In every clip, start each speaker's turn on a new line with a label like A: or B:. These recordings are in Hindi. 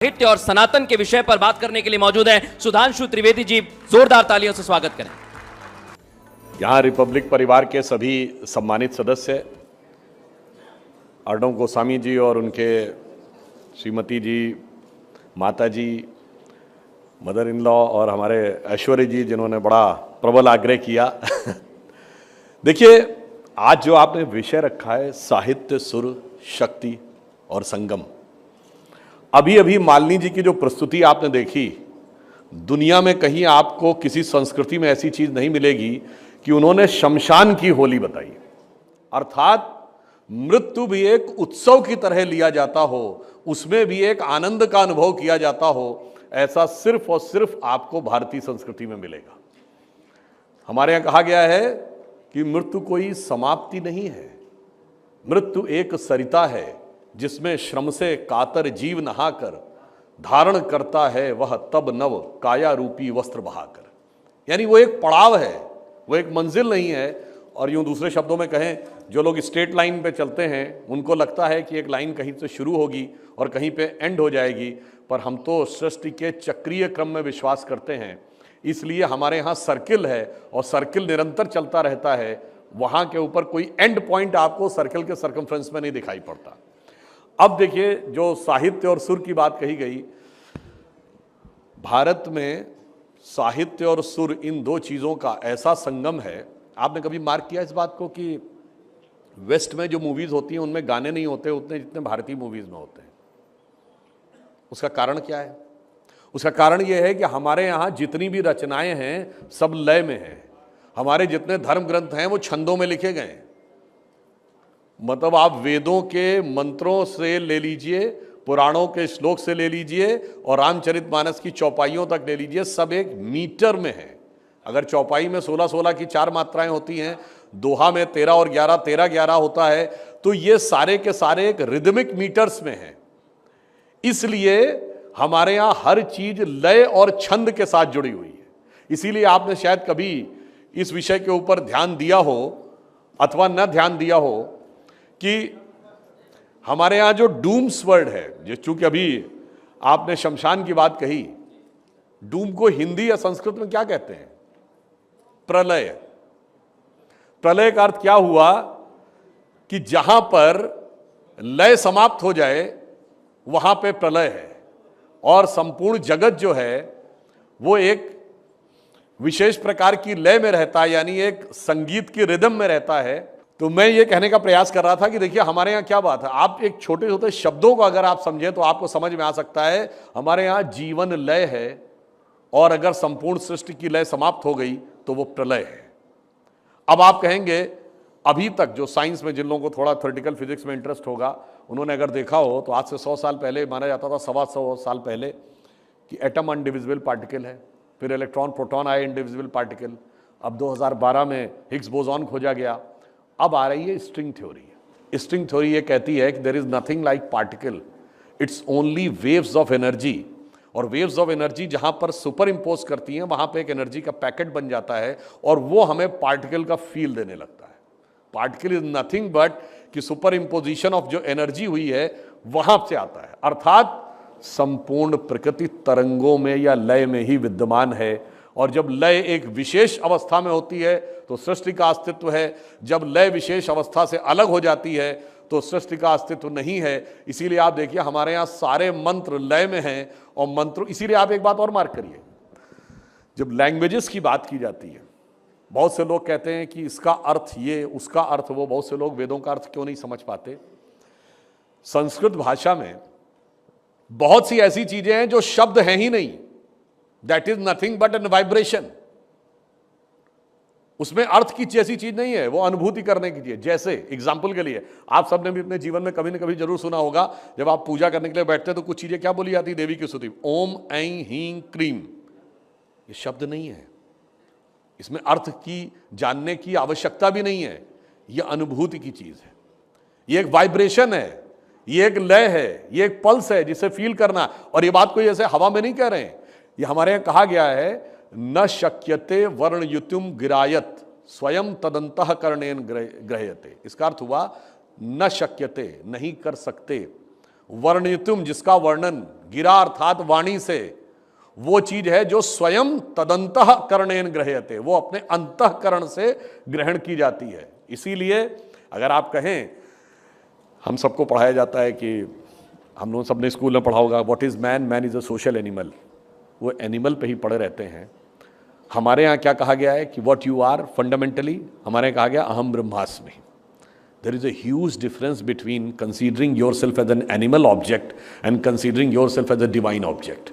A: साहित्य और सनातन के विषय पर बात करने के लिए मौजूद हैं सुधांशु त्रिवेदी जी। जोरदार तालियों से स्वागत करें।
B: यहाँ रिपब्लिक परिवार के सभी सम्मानित सदस्य, अर्णव गोस्वामी जी और उनके श्रीमती जी, माता जी, मदर इन लॉ और हमारे ऐश्वर्य जी जिन्होंने बड़ा प्रबल आग्रह किया। देखिए, आज जो आपने विषय रखा है साहित्य, सुर, शक्ति और संगम, अभी अभी मालिनी जी की जो प्रस्तुति आपने देखी, दुनिया में कहीं आपको किसी संस्कृति में ऐसी चीज नहीं मिलेगी कि उन्होंने शमशान की होली बताई, अर्थात मृत्यु भी एक उत्सव की तरह लिया जाता हो, उसमें भी एक आनंद का अनुभव किया जाता हो, ऐसा सिर्फ और सिर्फ आपको भारतीय संस्कृति में मिलेगा। हमारे यहां कहा गया है कि मृत्यु कोई समाप्ति नहीं है, मृत्यु एक सरिता है जिसमें श्रम से कातर जीव नहाकर धारण करता है वह तब नव काया रूपी वस्त्र बहाकर। यानी वो एक पड़ाव है, वो एक मंजिल नहीं है। और यूं दूसरे शब्दों में कहें, जो लोग स्ट्रेट लाइन पे चलते हैं उनको लगता है कि एक लाइन कहीं से शुरू होगी और कहीं पे एंड हो जाएगी, पर हम तो सृष्टि के चक्रीय क्रम में विश्वास करते हैं, इसलिए हमारे यहाँ सर्किल है और सर्किल निरंतर चलता रहता है। वहाँ के ऊपर कोई एंड पॉइंट आपको सर्किल के सर्कमफ्रेंस में नहीं दिखाई पड़ता। अब देखिए, जो साहित्य और सुर की बात कही गई, भारत में साहित्य और सुर इन दो चीज़ों का ऐसा संगम है। आपने कभी मार्क किया इस बात को कि वेस्ट में जो मूवीज़ होती हैं उनमें गाने नहीं होते उतने जितने भारतीय मूवीज़ में होते हैं? उसका कारण क्या है? उसका कारण यह है कि हमारे यहाँ जितनी भी रचनाएं हैं सब लय में हैं। हमारे जितने धर्म ग्रंथ हैं वो छंदों में लिखे गए हैं। मतलब आप वेदों के मंत्रों से ले लीजिए, पुराणों के श्लोक से ले लीजिए और रामचरितमानस की चौपाइयों तक ले लीजिए, सब एक मीटर में है। अगर चौपाई में 16-16 की 4 मात्राएं होती हैं, दोहा में 13 और 11 13-11 होता है, तो ये सारे के सारे एक रिदमिक मीटर्स में हैं। इसलिए हमारे यहाँ हर चीज लय और छंद के साथ जुड़ी हुई है। इसीलिए आपने शायद कभी इस विषय के ऊपर ध्यान दिया हो अथवा न ध्यान दिया हो कि हमारे यहाँ जो डूम्स वर्ड है, जो चूंकि अभी आपने शमशान की बात कही, डूम को हिंदी या संस्कृत में क्या कहते हैं? प्रलय। प्रलय का अर्थ क्या हुआ कि जहां पर लय समाप्त हो जाए वहां पे प्रलय है, और संपूर्ण जगत जो है वो एक विशेष प्रकार की लय में रहता है, यानी एक संगीत की रिदम में रहता है। तो मैं ये कहने का प्रयास कर रहा था कि देखिए, हमारे यहाँ क्या बात है, आप एक छोटे छोटे शब्दों को अगर आप समझें तो आपको समझ में आ सकता है। हमारे यहाँ जीवन लय है, और अगर संपूर्ण सृष्टि की लय समाप्त हो गई तो वो प्रलय है। अब आप कहेंगे, अभी तक जो साइंस में जिन लोगों को थोड़ा थ्योरेटिकल फिजिक्स में इंटरेस्ट होगा, उन्होंने अगर देखा हो तो आज से 100 साल पहले माना जाता था, 125 साल पहले, कि एटम अनडिविजिबल पार्टिकल है, फिर इलेक्ट्रॉन प्रोटॉन आए इंडिविजिबल पार्टिकल, अब 2012 में हिग्स बोसॉन खोजा गया, अब आ रही है स्ट्रिंग थ्योरी। स्ट्रिंग थ्योरी ये कहती है कि there is nothing like particle, it's only waves of energy. और वेव्स ऑफ एनर्जी जहां पर सुपर इम्पोज करती हैं वहां पे एक एनर्जी का पैकेट बन जाता है और वो हमें पार्टिकल का फील देने लगता है। पार्टिकल इज नथिंग बट कि सुपर इम्पोजिशन ऑफ जो एनर्जी हुई है वहां से आता है, अर्थात संपूर्ण प्रकृति तरंगों में या लय में ही विद्यमान है। और जब लय एक विशेष अवस्था में होती है तो सृष्टि का अस्तित्व है, जब लय विशेष अवस्था से अलग हो जाती है तो सृष्टि का अस्तित्व नहीं है। इसीलिए आप देखिए, हमारे यहाँ सारे मंत्र लय में हैं, और मंत्र, इसीलिए आप एक बात और मार्क करिए, जब लैंग्वेजेस की बात की जाती है, बहुत से लोग कहते हैं कि इसका अर्थ ये, उसका अर्थ वो। बहुत से लोग वेदों का अर्थ क्यों नहीं समझ पाते? संस्कृत भाषा में बहुत सी ऐसी चीजें हैं जो शब्द हैं ही नहीं, that is nothing but an vibration. उसमें अर्थ की ऐसी चीज नहीं है, वो अनुभूति करने की चीज। जैसे एग्जाम्पल के लिए, आप सबने भी अपने जीवन में कभी न कभी जरूर सुना होगा, जब आप पूजा करने के लिए बैठते हैं तो कुछ चीजें क्या बोली जाती है देवी की स्तुति? ओम ऐं हीं क्रीम। ये शब्द नहीं है, इसमें अर्थ की जानने की आवश्यकता भी नहीं है, यह अनुभूति की चीज है, ये एक वाइब्रेशन है, ये एक लय है, ये एक पल्स है जिसे फील करना। और ये बात कोई ऐसे हवा में नहीं कह रहे हैं, ये हमारे यहां कहा गया है, न शक्यते वर्णयुतिम गिरायत स्वयं तदंतः कर्णेन ग्रह्यते। इसका अर्थ हुआ न शक्यते, नहीं कर सकते, वर्णितुम, जिसका वर्णन, गिरा अर्थात वाणी से, वो चीज है जो स्वयं तदंतः करणेन ग्रह्यते, वो अपने अंतःकरण से ग्रहण की जाती है। इसीलिए अगर आप कहें, हम सबको पढ़ाया जाता है कि हम लोग सबने स्कूल में पढ़ा होगा, what is man, man is a social animal, वो एनिमल पे ही पढ़े रहते हैं। हमारे यहाँ क्या कहा गया है कि व्हाट यू आर फंडामेंटली, हमारे यहाँ कहा गया अहम ब्रह्मास्मि। There is a huge difference between considering yourself as an animal object and considering yourself as a divine object.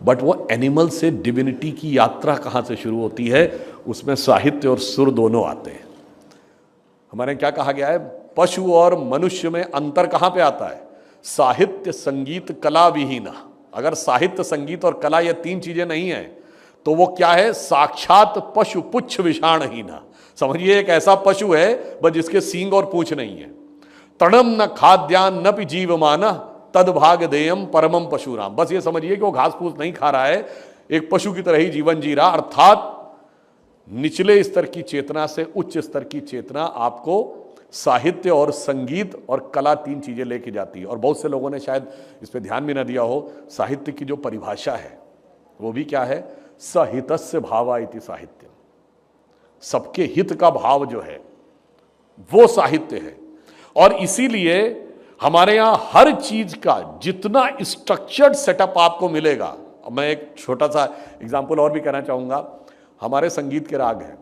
B: But वो एनिमल से डिविनिटी की यात्रा कहाँ से शुरू होती है, उसमें साहित्य और सुर दोनों आते हैं। हमारे क्या कहा गया है, पशु और मनुष्य में अंतर कहाँ पे आता है, साहित्य संगीत कला विहीना। अगर साहित्य संगीत और कला ये तीन चीजें नहीं है तो वो क्या है, साक्षात पशु पुच्छ विषाणहीना। समझिए एक ऐसा पशु है बस जिसके सींग और पूंछ नहीं है। तणम न खाद्यान न पि जीवमाना तद भाग देयम परमम पशुराम। बस ये समझिए कि वो घास फूस नहीं खा रहा है, एक पशु की तरह ही जीवन जी रहा। अर्थात निचले स्तर की चेतना से उच्च स्तर की चेतना आपको साहित्य और संगीत और कला तीन चीजें लेके जाती है। और बहुत से लोगों ने शायद इस पर ध्यान भी ना दिया हो, साहित्य की जो परिभाषा है वो भी क्या है, सहितस्य भावा इति साहित्य। सबके हित का भाव जो है वो साहित्य है। और इसीलिए हमारे यहां हर चीज का जितना स्ट्रक्चर्ड सेटअप आपको मिलेगा, मैं एक छोटा सा एग्जांपल और भी कहना चाहूंगा। हमारे संगीत के राग हैं,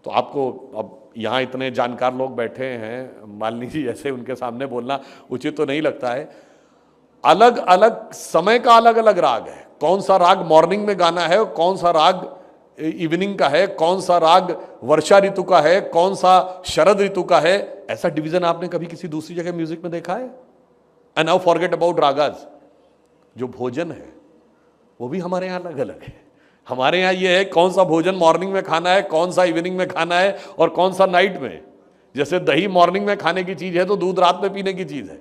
B: तो आपको अब यहां इतने जानकार लोग बैठे हैं, मालिनी जी जैसे, उनके सामने बोलना उचित तो नहीं लगता है। अलग अलग समय का अलग अलग राग है। कौन सा राग मॉर्निंग में गाना है, कौन सा राग इवनिंग का है, कौन सा राग वर्षा ऋतु का है, कौन सा शरद ऋतु का है। ऐसा डिवीजन आपने कभी किसी दूसरी जगह म्यूजिक में देखा है? And now forget about ragas. जो भोजन है वो भी हमारे यहाँ अलग अलग है। हमारे यहाँ ये है कौन सा भोजन मॉर्निंग में खाना है, कौन सा इवनिंग में खाना है और कौन सा नाइट में। जैसे दही मॉर्निंग में खाने की चीज है तो दूध रात में पीने की चीज है।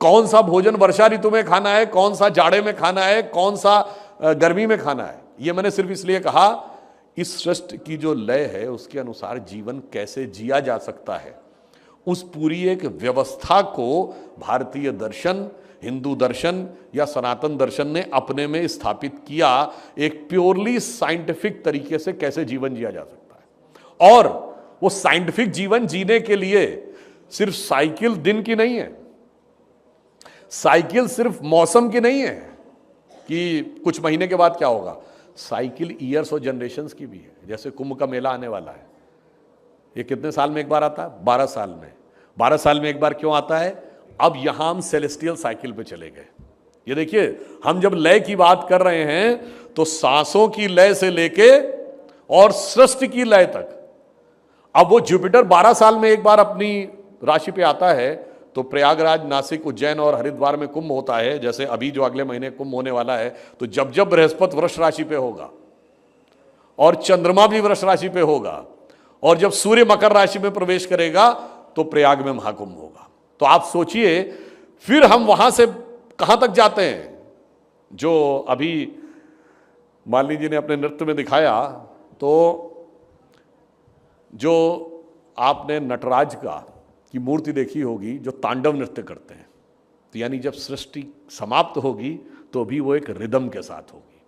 B: कौन सा भोजन वर्षा ऋतु में खाना है, कौन सा जाड़े में खाना है, कौन सा गर्मी में खाना है। ये मैंने सिर्फ इसलिए कहा, इस सृष्टि की जो लय है उसके अनुसार जीवन कैसे जिया जा सकता है, उस पूरी एक व्यवस्था को भारतीय दर्शन, हिंदू दर्शन या सनातन दर्शन ने अपने में स्थापित किया। एक प्योरली साइंटिफिक तरीके से कैसे जीवन जिया जा सकता है। और वो साइंटिफिक जीवन जीने के लिए सिर्फ साइकिल दिन की नहीं है, साइकिल सिर्फ मौसम की नहीं है कि कुछ महीने के बाद क्या होगा, साइकिल ईयर्स और जनरेशंस की भी है। जैसे कुंभ का मेला आने वाला है, ये कितने साल में एक बार आता है? 12 साल में। 12 साल में एक बार क्यों आता है? अब यहां हम सेलेस्टियल साइकिल पे चले गए। ये देखिए, हम जब लय की बात कर रहे हैं तो सांसों की लय से लेके और सृष्टि की लय तक। अब वो जुपिटर 12 साल में एक बार अपनी राशि पे आता है, तो प्रयागराज, नासिक, उज्जैन और हरिद्वार में कुंभ होता है। जैसे अभी जो अगले महीने कुंभ होने वाला है, तो जब जब बृहस्पति वृष राशि पे होगा और चंद्रमा भी वृष राशि पे होगा और जब सूर्य मकर राशि में प्रवेश करेगा तो प्रयाग में महाकुंभ होगा। तो आप सोचिए फिर हम वहां से कहां तक जाते हैं। जो अभी मालिनी जी ने अपने नृत्य में दिखाया, तो जो आपने नटराज की मूर्ति देखी होगी जो तांडव नृत्य करते हैं, तो यानी जब सृष्टि समाप्त होगी तो भी वो एक रिदम के साथ होगी।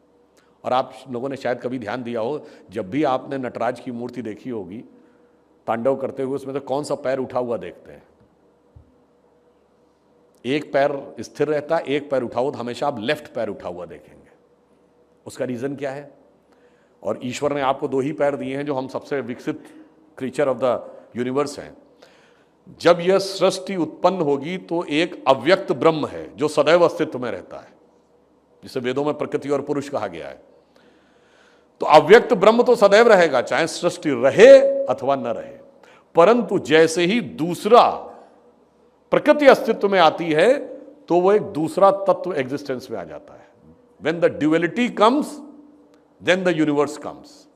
B: और आप लोगों ने शायद कभी ध्यान दिया हो, जब भी आपने नटराज की मूर्ति देखी होगी तांडव करते हुए, उसमें तो कौन सा पैर उठा हुआ देखते हैं? एक पैर स्थिर रहता है, एक पैर उठा हुआ, तो हमेशा आप लेफ्ट पैर उठा हुआ देखेंगे। उसका रीजन क्या है? और ईश्वर ने आपको 2 ही पैर दिए हैं, जो हम सबसे विकसित क्रीचर ऑफ द यूनिवर्स हैं। जब यह सृष्टि उत्पन्न होगी तो एक अव्यक्त ब्रह्म है जो सदैव अस्तित्व में रहता है, जिसे वेदों में प्रकृति और पुरुष कहा गया है। तो अव्यक्त ब्रह्म तो सदैव रहेगा, चाहे सृष्टि रहे अथवा न रहे। परंतु जैसे ही दूसरा प्रकृति अस्तित्व में आती है तो वो एक दूसरा तत्व एग्जिस्टेंस में आ जाता है। When the duality comes then the universe comes.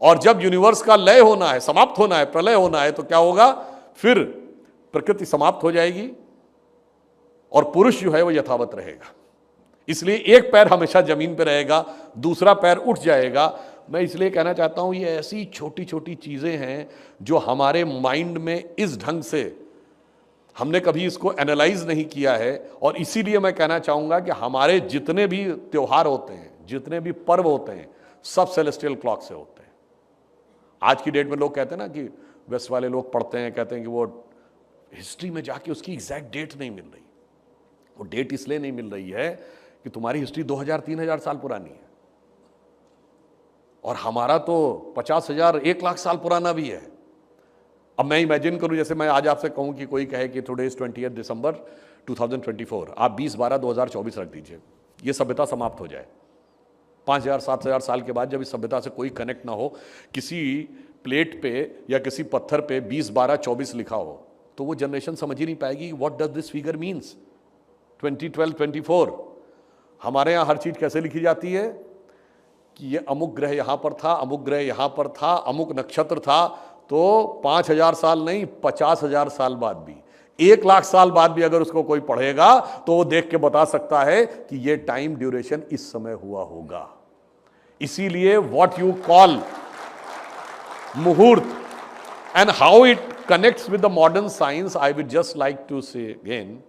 B: और जब यूनिवर्स का लय होना है, समाप्त होना है, प्रलय होना है, तो क्या होगा? फिर प्रकृति समाप्त हो जाएगी और पुरुष जो है वो यथावत रहेगा। इसलिए एक पैर हमेशा जमीन पे रहेगा, दूसरा पैर उठ जाएगा। मैं इसलिए कहना चाहता हूं, ये ऐसी छोटी छोटी चीजें हैं जो हमारे माइंड में इस ढंग से हमने कभी इसको एनालाइज नहीं किया है। और इसीलिए मैं कहना चाहूंगा कि हमारे जितने भी त्योहार होते हैं, जितने भी पर्व होते हैं, सब सेलेस्टियल क्लॉक से होते हैं। आज की डेट में लोग कहते हैं ना कि वेस्ट वाले लोग पढ़ते हैं, कहते हैं कि वो हिस्ट्री में जाके उसकी एग्जैक्ट डेट नहीं मिल रही। वो डेट इसलिए नहीं मिल रही है कि तुम्हारी हिस्ट्री 2000-3000 साल पुरानी है और हमारा तो 50,000 1,00,000 साल पुराना भी है। अब मैं इमेजिन करूं, जैसे मैं आज आपसे कहूं कि कोई कहे कि टुडे इज 20 दिसंबर 2024, आप 20/12/2024 रख दीजिए, ये सभ्यता समाप्त हो जाए। 5,000-7,000 साल के बाद जब इस सभ्यता से कोई कनेक्ट ना हो, किसी प्लेट पे या किसी पत्थर पे 20/12/24 लिखा हो, तो वो जनरेशन समझ ही नहीं पाएगी what does this figure means 2012-24। हमारे यहाँ हर चीज कैसे लिखी जाती है कि ये अमुक ग्रह यहां पर था, अमुक ग्रह यहां पर था, अमुक नक्षत्र था, तो 5,000 साल नहीं, 50,000 साल बाद भी, 1,00,000 साल बाद भी अगर उसको कोई पढ़ेगा तो वो देख के बता सकता है कि ये टाइम ड्यूरेशन इस समय हुआ होगा। इसीलिए what you call muhurat and how it connects with the modern science, I would just like to say again.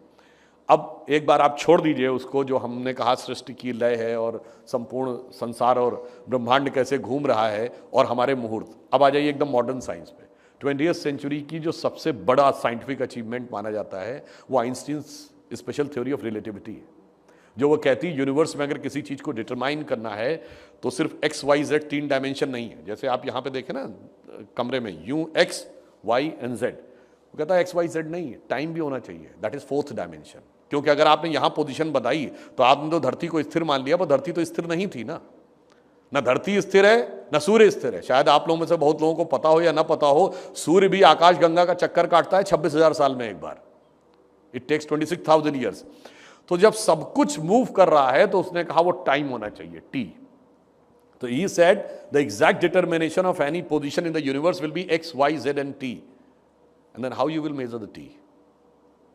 B: अब एक बार आप छोड़ दीजिए उसको, जो हमने कहा सृष्टि की लय है और संपूर्ण संसार और ब्रह्मांड कैसे घूम रहा है और हमारे मुहूर्त। अब आ जाइए एकदम मॉडर्न साइंस पे। 20वीं सेंचुरी की जो सबसे बड़ा साइंटिफिक अचीवमेंट माना जाता है वो Einstein's special theory of relativity है, जो वो कहती है यूनिवर्स में अगर किसी चीज को डिटरमाइन करना है तो सिर्फ एक्स वाई जेड 3 डायमेंशन नहीं है। जैसे आप यहां पे देखें ना कमरे में, you X Y and Z, वो कहता है एक्स वाई जेड नहीं है, टाइम भी होना चाहिए, दैट इज 4th डायमेंशन। क्योंकि अगर आपने यहां पोजीशन बताई तो आपने तो धरती को स्थिर मान लिया, पर धरती तो स्थिर नहीं थी ना धरती स्थिर है न सूर्य स्थिर है। शायद आप लोगों में से बहुत लोगों को पता हो या ना पता हो, सूर्य भी आकाश गंगा का चक्कर काटता है 26,000 साल में एक बार। It takes 26,000 years. तो जब सब कुछ मूव कर रहा है तो उसने कहा वो टाइम होना चाहिए, टी। तो he said the exact determination of any position in the universe will be x, y, z and t. And then how you will measure the t,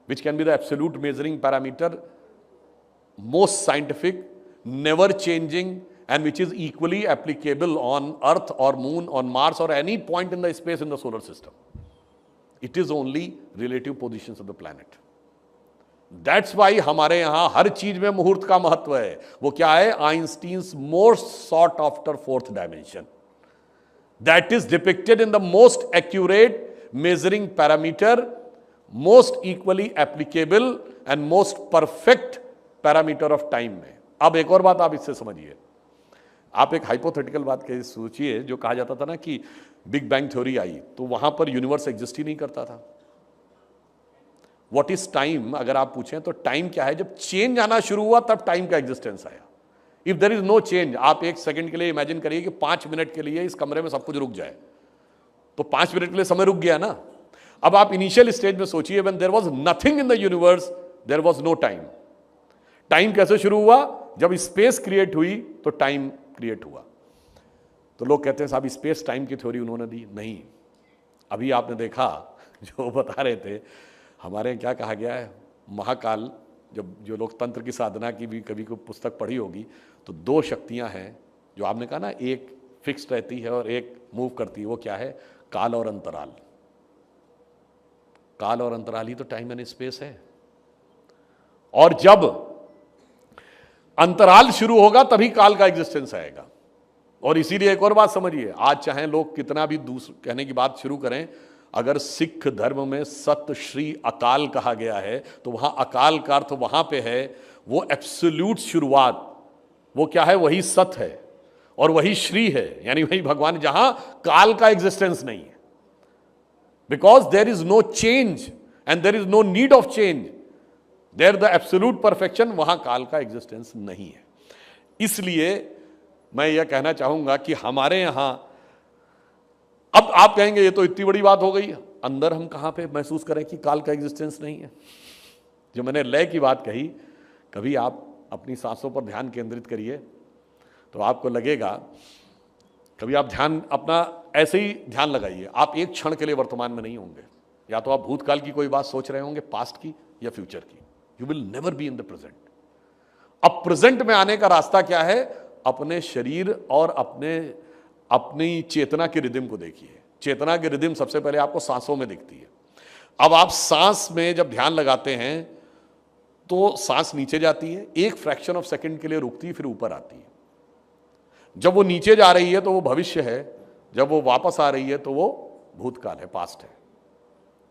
B: which can be the absolute measuring parameter, most scientific, never changing, and which is equally applicable on Earth or Moon, on Mars or any point in the space in the solar system. It is only relative positions of the planet. That's why हमारे यहां हर चीज में मुहूर्त का महत्व है। वो क्या है? Einstein's most sought after 4th dimension, that is depicted in the most accurate measuring parameter, most equally applicable and most perfect parameter of time में। अब एक और बात आप इससे समझिए, आप एक हाइपोथेटिकल बात कह सोचिए, जो कहा जाता था ना कि बिग बैंग थ्योरी आई तो वहां पर यूनिवर्स एग्जिस्ट ही नहीं करता था। व्हाट इज टाइम अगर आप पूछें तो टाइम क्या है? जब चेंज आना शुरू हुआ तब टाइम का एग्जिस्टेंस आया। If there is no change, आप एक सेकंड के लिए इमेजिन करिए कि 5 मिनट के लिए इस कमरे में सब कुछ रुक जाए, तो 5 मिनट के लिए समय रुक गया ना। अब आप इनिशियल स्टेज में सोचिए, when there was nothing in the universe there was no time. Time कैसे शुरू हुआ? जब स्पेस क्रिएट हुई तो टाइम क्रिएट हुआ। तो लोग कहते हैं साहब स्पेस टाइम की थ्योरी उन्होंने दी। नहीं, अभी आपने देखा जो बता रहे थे, हमारे यहाँ क्या कहा गया है, महाकाल, जब जो लोग तंत्र की साधना की भी कभी कोई पुस्तक पढ़ी होगी, तो 2 शक्तियां हैं जो आपने कहा ना, एक फिक्स रहती है और एक मूव करती है। वो क्या है? काल और अंतराल। काल और अंतराल ही तो टाइम एंड स्पेस है। और जब अंतराल शुरू होगा तभी काल का एग्जिस्टेंस आएगा। और इसीलिए एक और बात समझिए, आज चाहे लोग कितना भी कहने की बात शुरू करें, अगर सिख धर्म में सत श्री अकाल कहा गया है तो वहां अकाल का अर्थ वहां पे है वो एब्सोल्यूट शुरुआत। वो क्या है? वही सत है और वही श्री है, यानी वही भगवान, जहां काल का एग्जिस्टेंस नहीं है। Because there is no change and there is no need of change, there the absolute perfection, वहां काल का एग्जिस्टेंस नहीं है। इसलिए मैं यह कहना चाहूंगा कि हमारे यहां, अब आप कहेंगे ये तो इतनी बड़ी बात हो गई, अंदर हम कहां पे महसूस करें कि काल का एग्जिस्टेंस नहीं है? जो मैंने लय की बात कही, कभी आप अपनी सांसों पर ध्यान केंद्रित करिए तो आपको लगेगा, कभी आप ध्यान अपना ऐसे ही ध्यान लगाइए, आप एक क्षण के लिए वर्तमान में नहीं होंगे। या तो आप भूतकाल की कोई बात सोच रहे होंगे, पास्ट की या फ्यूचर की। You will never be in the present. अब प्रेजेंट में आने का रास्ता क्या है? अपने शरीर और अपनी चेतना के रिदम को देखिए। चेतना की रिदम सबसे पहले आपको सांसों में दिखती है। अब आप सांस में जब ध्यान लगाते हैं तो सांस नीचे जाती है, एक फ्रैक्शन ऑफ सेकंड के लिए रुकती है, फिर ऊपर आती है। जब वो नीचे जा रही है तो वो भविष्य है, जब वो वापस आ रही है तो वो भूतकाल है, पास्ट है।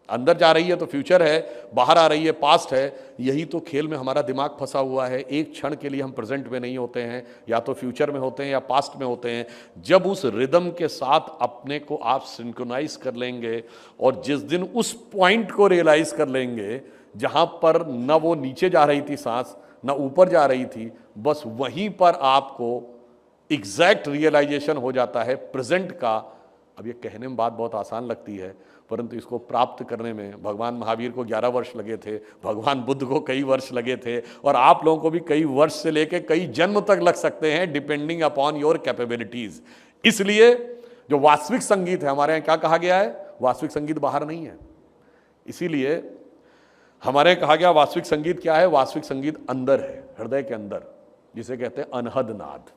B: अंदर जा रही है तो फ्यूचर है, बाहर आ रही है पास्ट है। यही तो खेल में हमारा दिमाग फंसा हुआ है। एक क्षण के लिए हम प्रेजेंट में नहीं होते हैं, या तो फ्यूचर में होते हैं या पास्ट में होते हैं। जब उस रिदम के साथ अपने को आप सिंक्रोनाइज कर लेंगे और जिस दिन उस पॉइंट को रियलाइज कर लेंगे जहां पर न वो नीचे जा रही थी सांस, न ऊपर जा रही थी, बस वहीं पर आपको एग्जैक्ट रियलाइजेशन हो जाता है प्रेजेंट का। अब ये कहने में बात बहुत आसान लगती है, परंतु इसको प्राप्त करने में भगवान महावीर को 11 वर्ष लगे थे, भगवान बुद्ध को कई वर्ष लगे थे, और आप लोगों को भी कई वर्ष से लेकर कई जन्म तक लग सकते हैं, डिपेंडिंग अपॉन योर कैपेबिलिटीज। इसलिए जो वास्तविक संगीत है, हमारे यहाँ क्या कहा गया है, वास्तविक संगीत बाहर नहीं है। इसीलिए हमारे यहाँ कहा गया वास्तविक संगीत क्या है, वास्तविक संगीत अंदर है, हृदय के अंदर, जिसे कहते हैं अनहद नाद।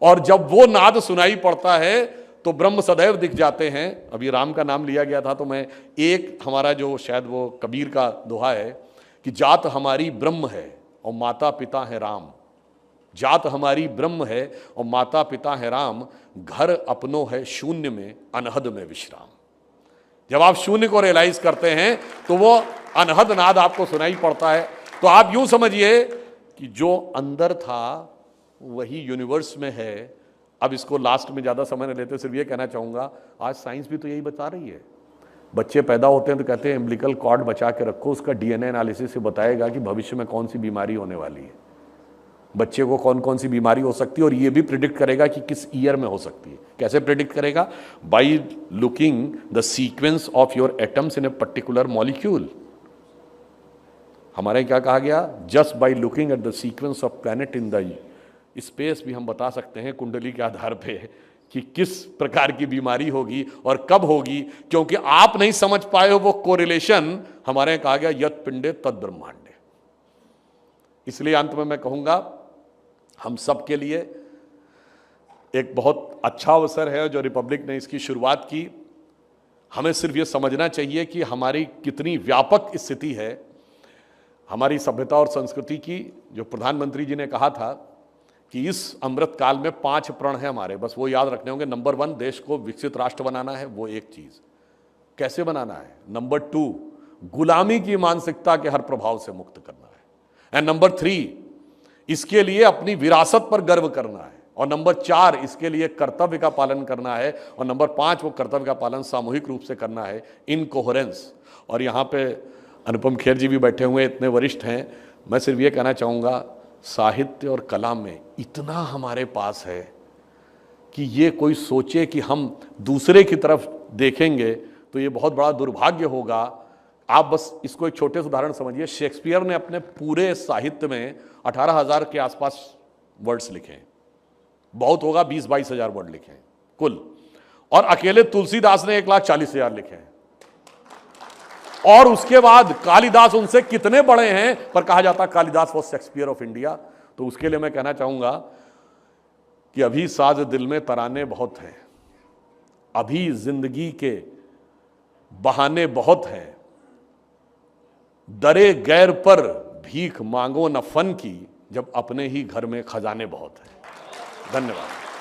B: और जब वो नाद सुनाई पड़ता है तो ब्रह्म सदैव दिख जाते हैं। अभी राम का नाम लिया गया था, तो मैं एक हमारा जो शायद वो कबीर का दोहा है कि जात हमारी ब्रह्म है और माता पिता है राम। जात हमारी ब्रह्म है और माता पिता है राम, घर अपनों है शून्य में अनहद में विश्राम। जब आप शून्य को रियलाइज करते हैं तो वो अनहद नाद आपको सुनाई पड़ता है। तो आप यूं समझिए कि जो अंदर था वही यूनिवर्स में है। अब इसको लास्ट में ज़्यादा समय नहीं लेते, सिर्फ ये कहना चाहूँगा, आज साइंस भी तो यही बता रही है। बच्चे पैदा होते हैं तो कहते हैं एम्बिलिकल कॉर्ड बचा के रखो, उसका डीएनए एनालिसिस से बताएगा कि भविष्य में कौन सी बीमारी होने वाली है, बच्चे को कौन कौन सी बीमारी हो सकती है, और ये भी प्रिडिक्ट करेगा कि किस ईयर में हो सकती है। कैसे प्रिडिक्ट करेगा? By looking the sequence of your atoms in a particular molecule. हमारे क्या कहा गया, just by looking at the sequence of planet in the space भी हम बता सकते हैं कुंडली के आधार पे कि किस प्रकार की बीमारी होगी और कब होगी, क्योंकि आप नहीं समझ पाए हो वो कोरिलेशन। हमारे यहाँ कहा गया यत पिंडे तद ब्रह्मांडे। इसलिए अंत में मैं कहूंगा, हम सब के लिए एक बहुत अच्छा अवसर है जो रिपब्लिक ने इसकी शुरुआत की। हमें सिर्फ ये समझना चाहिए कि हमारी कितनी व्यापक स्थिति है हमारी सभ्यता और संस्कृति की। जो प्रधानमंत्री जी ने कहा था कि इस अमृत काल में 5 प्रण है हमारे, बस वो याद रखने होंगे। नंबर 1, देश को विकसित राष्ट्र बनाना है, वो एक चीज। कैसे बनाना है? नंबर 2, गुलामी की मानसिकता के हर प्रभाव से मुक्त करना है। एंड नंबर 3, इसके लिए अपनी विरासत पर गर्व करना है। और नंबर 4, इसके लिए कर्तव्य का पालन करना है। और नंबर 5, वो कर्तव्य का पालन सामूहिक रूप से करना है, इन कोहेरेंस। और यहाँ पे अनुपम खेर जी भी बैठे हुए, इतने वरिष्ठ हैं। मैं सिर्फ ये कहना चाहूँगा, साहित्य और कला में इतना हमारे पास है कि ये कोई सोचे कि हम दूसरे की तरफ देखेंगे तो ये बहुत बड़ा दुर्भाग्य होगा। आप बस इसको एक छोटे से उदाहरण समझिए। शेक्सपियर ने अपने पूरे साहित्य में 18,000 के आसपास वर्ड्स लिखे हैं, बहुत होगा 20-22 हजार वर्ड लिखे हैं कुल। और अकेले तुलसीदास ने 1,40,000 लिखे हैं। और उसके बाद कालिदास उनसे कितने बड़े हैं, पर कहा जाता Kalidas was Shakespeare of India. तो उसके लिए मैं कहना चाहूंगा कि अभी साज दिल में तराने बहुत हैं, अभी जिंदगी के बहाने बहुत हैं, दरे गैर पर भीख मांगो न फन की, जब अपने ही घर में खजाने बहुत हैं। धन्यवाद।